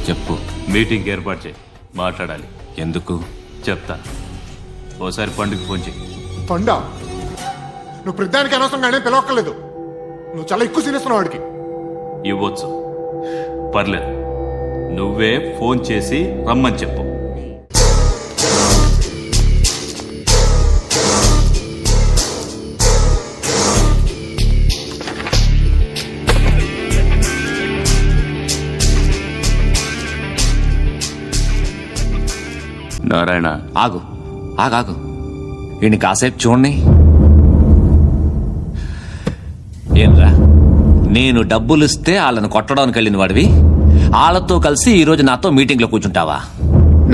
చెప్పు. మీటింగ్ ఏర్పాటు చేయి, మాట్లాడాలి. ఎందుకు? చెప్తా. ఓసారి పండుగ ఫోన్ చేయి. పండా నువ్వు ప్రతిదానికి అనవసరంగానే పిలవక్కర్లేదు. నువ్వు చాలా ఎక్కువ సీనిస్తున్నావు వాడికి. ఇవ్వచ్చు, పర్లేదు. నువ్వే ఫోన్ చేసి రమ్మని చెప్పు. నారాయణ, ఆగు ఆగాగు. వీడిని కాసేపు చూడండి. ఏంరా, నేను డబ్బులు ఇస్తే వాళ్ళని కొట్టడానికి వెళ్ళిన వాడివి, వాళ్ళతో కలిసి ఈరోజు నాతో మీటింగ్లో కూర్చుంటావా?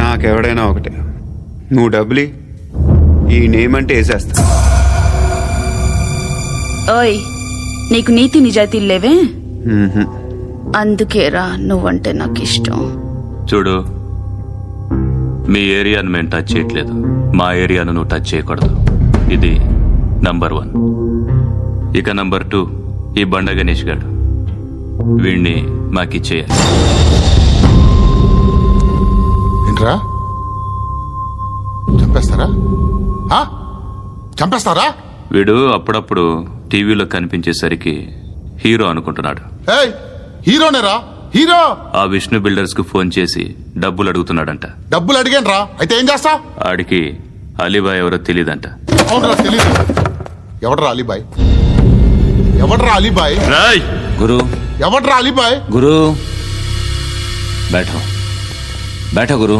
నాకెవడైనా ఒకటే. నువ్వు డబ్బులి, ఈ నేమ్ అంటే వేసేస్తా. ఓయ్, నీకు నీతి నిజాయితీలు లేవే? అందుకేరా నువ్వంటే నాకు ఇష్టం. చూడు, మీ ఏరియాను మేము టచ్ చేయట్లేదు, మా ఏరియాను నువ్వు టచ్ చేయకూడదు. ఇది నంబర్ 1. ఇక నంబర్ 2, ఈ బండ గణేష్ గారు, వీణ్ణి మాకిచ్చేయాలి. ఏంట్రా, చంపేస్తారా? చంపేస్తారా? వీడు అప్పుడప్పుడు టీవీలో కనిపించేసరికి హీరో అనుకుంటున్నాడు. ఏయ్, హీరోనేరా, హీరో. ఆ విష్ణు బిల్డర్స్ కు ఫోన్ చేసి డబ్బులు అడుగుతున్నాడంట. డబ్బులు అడిగాను రా, అయితే ఏం చేస్తా? ఆడికి అలీబాయ్ ఎవరో తెలీదంట. అవునరా, తెలీదు. ఎవడరా అలీబాయ్? ఎవడరా అలీబాయ్? రాయ్ గురు, ఎవడరా అలీబాయ్? గురు బైఠో బైఠో గురు.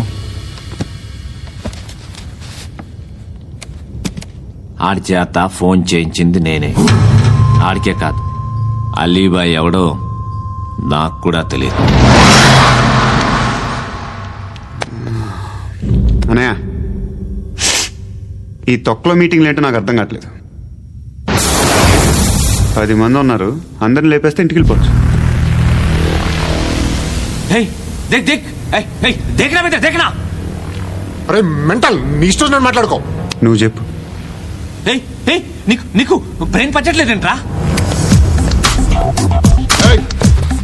ఆడి చేత ఫోన్ చేయించింది నేనే. ఆడికే కాదు, అలీబాయ్ ఎవడో నాకు కూడా తెలియదు. అనయ్య, ఈ తొక్కలో మీటింగ్లు ఏంటో నాకు అర్థం కావట్లేదు. 10 మంది ఉన్నారు, అందరిని లేపేస్తే ఇంటికి వెళ్ళిపోవచ్చు. అరే మెంటల్, నీ ఇష్టం నేను మాట్లాడుకో. నువ్వు చెప్పు. నీకు బ్రెయిన్ పచ్చట్లేదంట్రా? ఏయ్,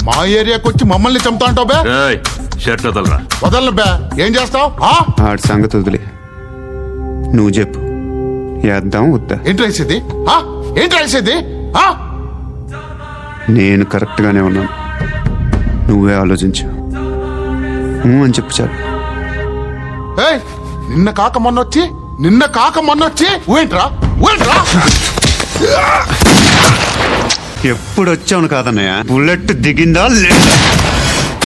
మా ఏరియాకి వచ్చి మమ్మల్ని చంపుతా అంటావు బే? రాయ్, షర్ట్ వదలరా. వదలను బే. ఏం చేస్తావు? ఆడి సంగతి వదిలే, నువ్వు చెప్పు. వేద్దాం వద్దా? ఏంటి రాసేది? ఏంటి రాసేది? నేను కరెక్ట్గానే ఉన్నాను, నువ్వే ఆలోచించు. అని చెప్పు చాలు. ఏయ్, నిన్న కాక మొన్నొచ్చి ఊయంట్రా. ఎప్పుడు వచ్చావును కాదన్నయ్య, బుల్లెట్ దిగిందా లేదా?